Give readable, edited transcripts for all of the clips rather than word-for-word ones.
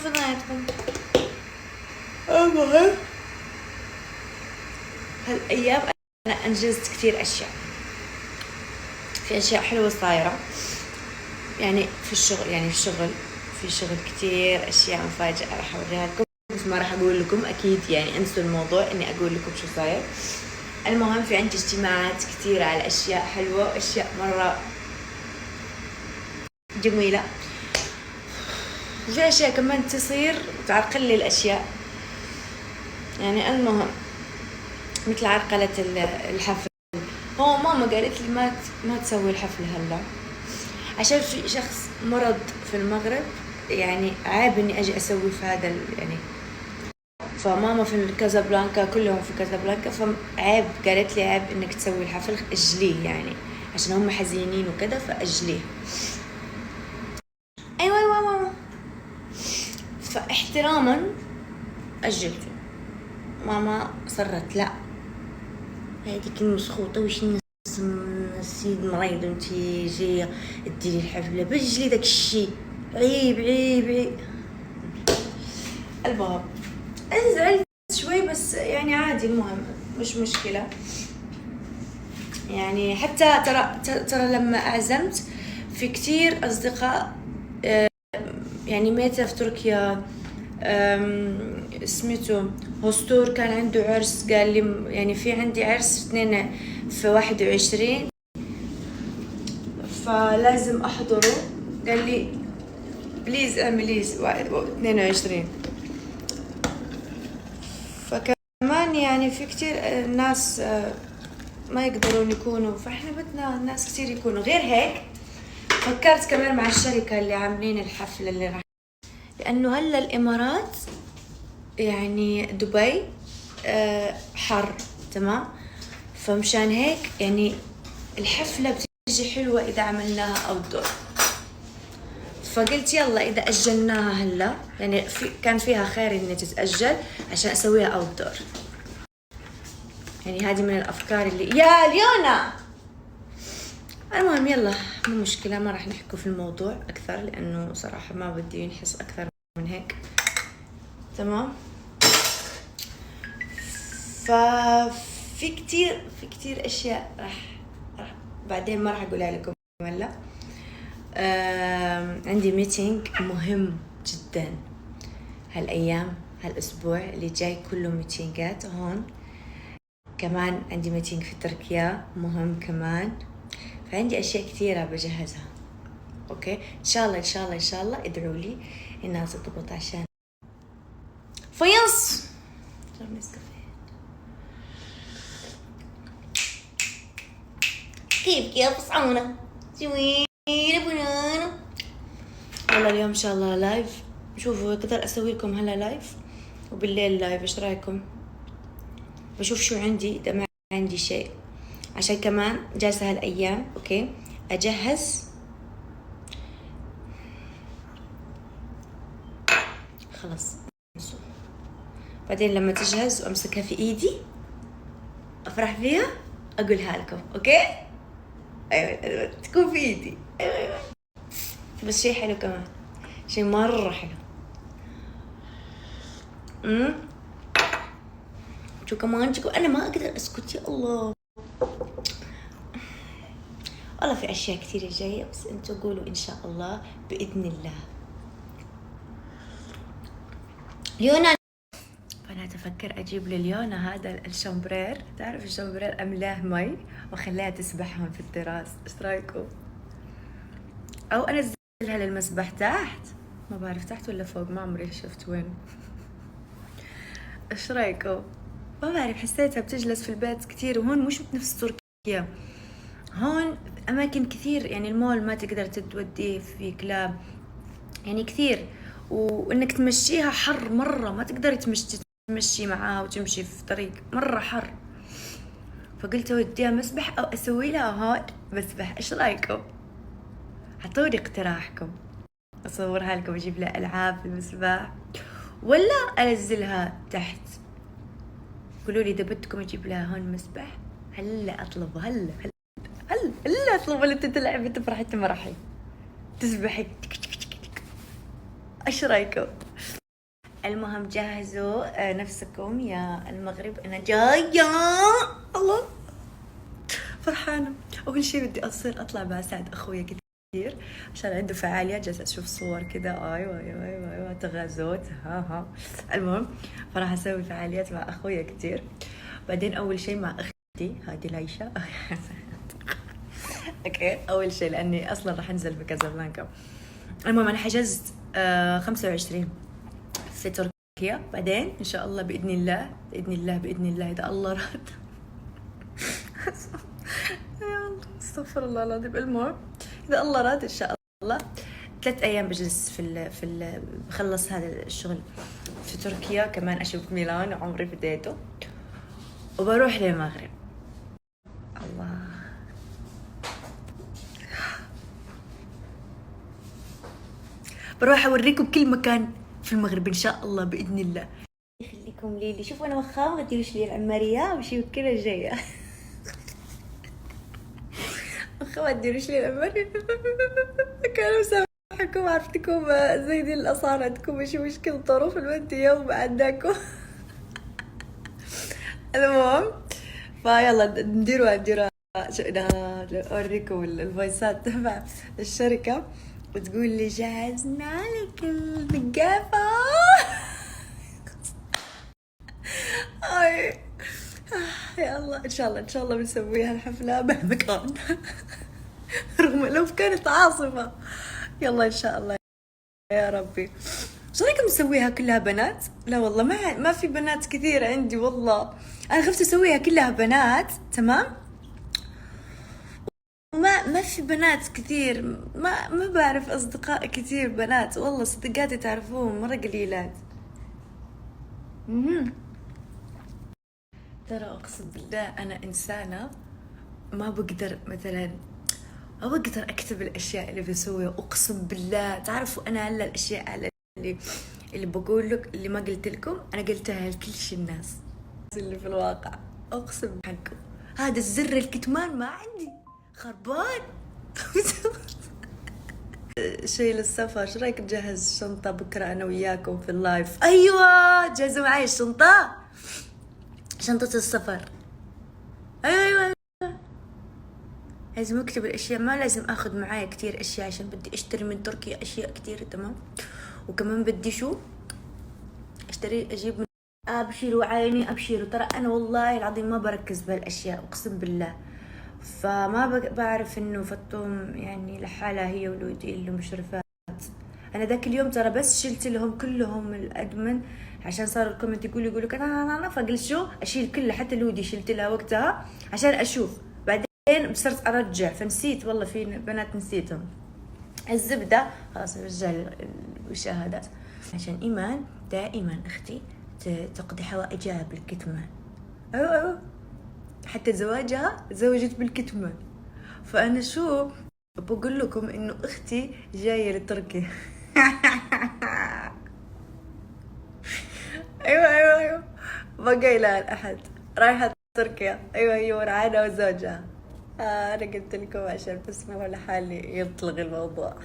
فضاياتكم. المهم هالأيام أنا أنجزت كثير أشياء، في أشياء حلوة صايرة يعني في الشغل، في شغل كثير أشياء مفاجئة راح أوريها لكم، بس ما راح أقول لكم أكيد، يعني انسوا الموضوع إني أقول لكم شو صاير. المهم في عندي اجتماعات كثيرة على أشياء حلوة، أشياء مرة جميلة، وفي أشياء كمان تصير تعرقل لي الأشياء. يعني المهم مثل عرقلة الحفل، هو ماما قالت لي ما تسوي الحفل هلا عشان في شخص مرض في المغرب، يعني عيب اني اجي اسوي في هذا يعني، فماما في كازابلانكا كلهم في كازابلانكا، فعيب قالت لي عيب انك تسوي الحفل، اجليه يعني عشان هم حزينين وكذا، فاجليه. ايوه فاحتراما اجلته. ماما صرت لا هذيك المسخوطه وش السيد مريض وانتي جايه تديري الحفله بجلي داك الشيء، عيب. المهم زعلت شوي بس يعني عادي، المهم مش مشكله. يعني حتى ترى لما اعزمت في كتير اصدقاء، يعني ميتا في تركيا، اسمته هوستور كان عنده عرس، قال لي يعني في عندي عرس في 21 فلازم احضره، قال لي بليز اعملي 22. فكمان يعني في كتير ناس ما يقدرون يكونوا، فاحنا بدنا ناس كتير يكونوا. غير هيك فكرت كمان مع الشركة اللي عاملين الحفلة اللي راح، لأنه هلا الإمارات يعني دبي حر تمام، فمشان هيك يعني الحفلة بتيجي حلوة إذا عملناها أوتدور. فقلت يلا إذا أجلناها هلا، يعني كان فيها خير إني تتأجل عشان أسويها أوتدور. يعني هذه من الأفكار اللي يا ليونا. المهم يلا مو مشكلة، ما راح نحكوا في الموضوع أكثر لأنه صراحة ما بدي ينحس أكثر من هيك. تمام. ففي كتير أشياء راح بعدين ما راح أقولها لكم هلا. عندي ميتينج مهم جدا هالأيام، هالأسبوع اللي جاي كله ميتينجات هون. كمان عندي ميتينج في تركيا مهم كمان، فعندي أشياء كثيرة بجهزها. أوكي إن شاء الله ادعوا لي إنها تضبط عشان فيص. كيف صعونة جميلة بنانة. والله اليوم إن شاء الله لايف، شوفوا أقدر أسوي لكم هلا لايف وبالليل لايف، إيش رأيكم؟ بشوف شو عندي إذا ما عندي شيء، عشان كمان جالسة هالأيام أوكي أجهز. خلاص بعدين لما تجهز وأمسكها في إيدي أفرح فيها أقولها لكم. أوكي أيوة تكون في إيدي. أيوة. بس شيء حلو كمان، شيء مرة حلو. شو كمان أنا ما أقدر أسكت يا الله. والله في أشياء كثيرة جاية، بس أنتوا قولوا إن شاء الله بإذن الله. ليونا أنا أتفكر أجيب لليونا هذا الشامبرير، تعرف الشامبرير أملاه مي وخليها تسبحهم في التراس، إيش رأيكم؟ أو أنزلها للمسبح تحت، ما بعرف تحت ولا فوق، ما عمري شفت وين. إيش رأيكم؟ ما بعرف، حسيتها بتجلس في البيت كتير، وهون مش نفس تركيا، هون أماكن كثير يعني المول ما تقدر توديه في كلاب يعني كثير، وإنك تمشيها حر مرة، ما تقدر تمشي معاها وتمشي في طريق مرة حر. فقلت أوديها مسبح أو أسوي لها هون مسبح، إيش رأيكم؟ حطولي اقتراحكم، أصورها لكم، أجيب لها ألعاب في المسبح ولا أنزلها تحت. قولوا لي إذا بدكم أجيب لها هون مسبح. هلا أطلبه، هلا أطلب، ولا تلعب تفرحي تمرحي تسبحي. ايش رايكم؟ المهم جهزوا نفسكم يا المغرب، انا جايه. الله فرحانه. اول شيء بدي اطلع بساعد اخويا كثير عشان عنده فعاليات، جالسه اشوف صور كذا. ايوه تغازوت ها. المهم فراح اسوي فعاليات مع اخويا كثير. بعدين اول شيء مع اختي هذه لايشة. اوكي اول شيء لاني اصلا راح انزل في كازابلانكا. المهم انا حجزت 25 في تركيا. بعدين ان شاء الله باذن الله اذا الله راد. يا الله استغفر الله العظيم. المهم اذا الله راد ان شاء الله 3 ايام بجلس بخلص هذا الشغل في تركيا، كمان اشوف ميلان عمري بديته، وبروح للمغرب. الله بروح اوريكم كل مكان في المغرب ان شاء الله باذن الله. يخليكم ليلي. شوفوا انا وخا ما تديروش لي العماريه وشي كذا جايه. وخا ما تديروش لي العماريه. كانوا مسامحكم، عرفتكم زايدين الاسعار عندكم، ماشي مشكل، الظروف الماديه وما عندكم. المهم فيلا نديروا اوريكم الفويسات تبع الشركه، وتقول لي جهزنا لك النقافة. اي يا الله ان شاء الله بنسويها الحفلة بهالمكان. رغم لو كانت عاصمة. يلا ان شاء الله يا ربي. شو رايكم نسويها كلها بنات؟ لا والله ما في بنات كثير عندي والله. انا خفت اسويها كلها بنات تمام، ما في بنات كثير، ما بعرف اصدقاء كثير بنات والله، صديقاتي تعرفوهم مره قليلات. ترى اقسم بالله انا انسانه ما بقدر مثلا، ما بقدر اكتب الاشياء اللي بسويها. اقسم بالله تعرفوا انا هلا الاشياء اللي بقول لك اللي ما قلت لكم انا قلتها لكل شي الناس اللي في الواقع. اقسم حقكم هذا الزر الكتمان ما عندي خربان. شيء للسفر. شو رايك نجهز شنطة بكرة أنا وياكم في اللايف؟ أيوة جهزوا معي الشنطة، شنطة السفر. أيوة لازم أكتب الأشياء، ما لازم أخذ معايا كتير أشياء عشان بدي أشتري من تركيا أشياء كتير تمام. وكمان بدي شو أشتري أجيب من أبشروا عيني أبشروا. ترى أنا والله العظيم ما بركز بهالأشياء أقسم بالله، فما بعرف انه فطوم يعني لحالها هي ولودي اللي مشرفات. انا ذاك اليوم ترى بس شلت لهم كلهم الادمن عشان صار الكومنت يقولوا انا فقلت شو اشيل كله، حتى لودي شلت لها وقتها عشان اشوف. بعدين صرت ارجع فنسيت والله في بنات نسيتهم. الزبده خلاص رجع المشاهدات عشان ايمان دائما اختي تقضي حوائجها بالكتمان. ايوه حتى زواجها تزوجت بالكتمان. فأنا شو بقول لكم إنه أختي جاية لتركيا. أيوة ما قايلة لأحد رايحة تركيا. أيوة هي ورعانة وزوجها. أنا قلت لكم عشان تسمعوا لحالي يطلق الموضوع.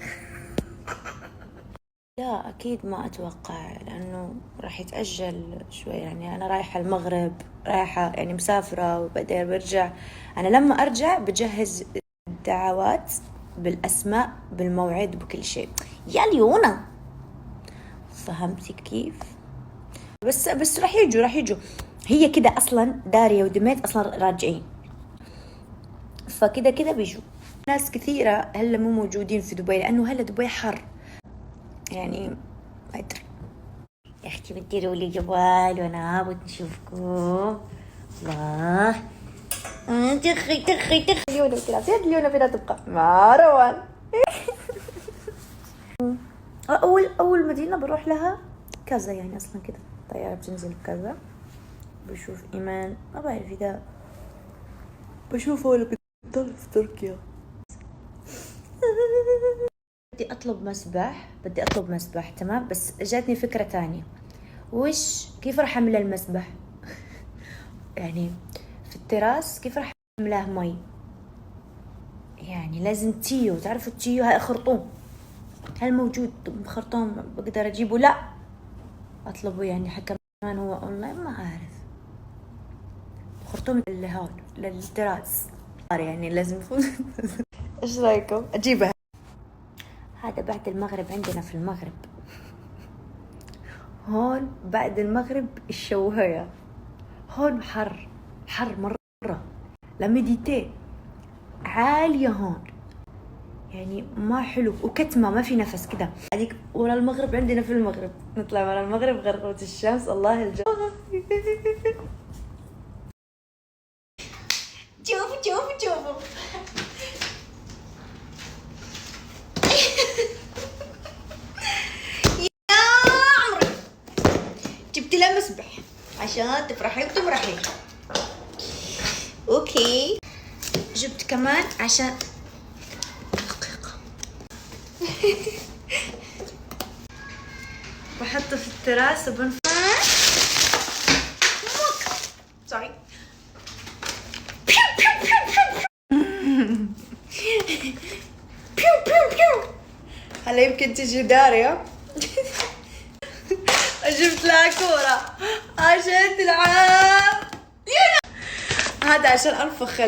لا أكيد ما أتوقع لأنه راح يتأجل شوي. يعني أنا رايحة المغرب، رايحة يعني مسافرة وبعدين برجع. أنا لما أرجع بجهز الدعوات بالأسماء بالموعد بكل شيء يا ليونا، فهمتي كيف؟ بس راح يجوا هي كده أصلا داريا ودميت أصلا راجعين، فكده بيجوا ناس كثيرة. هلا مو موجودين في دبي لأنه هلا دبي حر يعني ما أدري. يا أختي بتديروا لي جوال وأنا هابط نشوفكم. الله تخي ليونا كده فين ليونا فينا تبقى مع روان. أول مدينة بروح لها كذا يعني أصلا كده طيارة بتنزل بكذا. بشوف إيمان ما بعرف إذا بشوفه ولا بضل في تركيا. بدي أطلب مسبح تمام، بس جاتني فكرة تانية. كيف راح أملى المسبح؟ يعني في التراس كيف راح أملاه مي؟ يعني لازم تيو، تعرفوا التيو هاي هل موجود بخرطوم بقدر اجيبه؟ لا، اطلبه يعني حتى كمان هو اونلاين، ما اعرف. خرطوم اللي هون للتراس يعني لازم يفوز. ايش رايكم اجيبها؟ هذا بعد المغرب، عندنا في المغرب هون بعد المغرب الشوهية، هون حر، حر مرة، لمديتي عالية هون، يعني ما حلو، وكتمة ما في نفس كده. هذيك ورا المغرب عندنا في المغرب، نطلع ورا المغرب غربت الشمس، الله الجو. شوفوا شوفوا شوفوا. يا عمري جبت لها مسبح عشان تفرحي وتمرحي. اوكي جبت كمان عشان بحطه في التراس وبنفخ. سوري. هلا يمكن تجي داريا. جبت لها كورة عشان تلعب. هذا عشان انفخ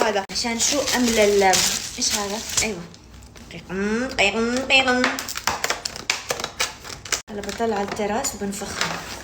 هذا عشان شو املى ايش هذا؟ ايوه هلا بطلع التراس وبنفخها.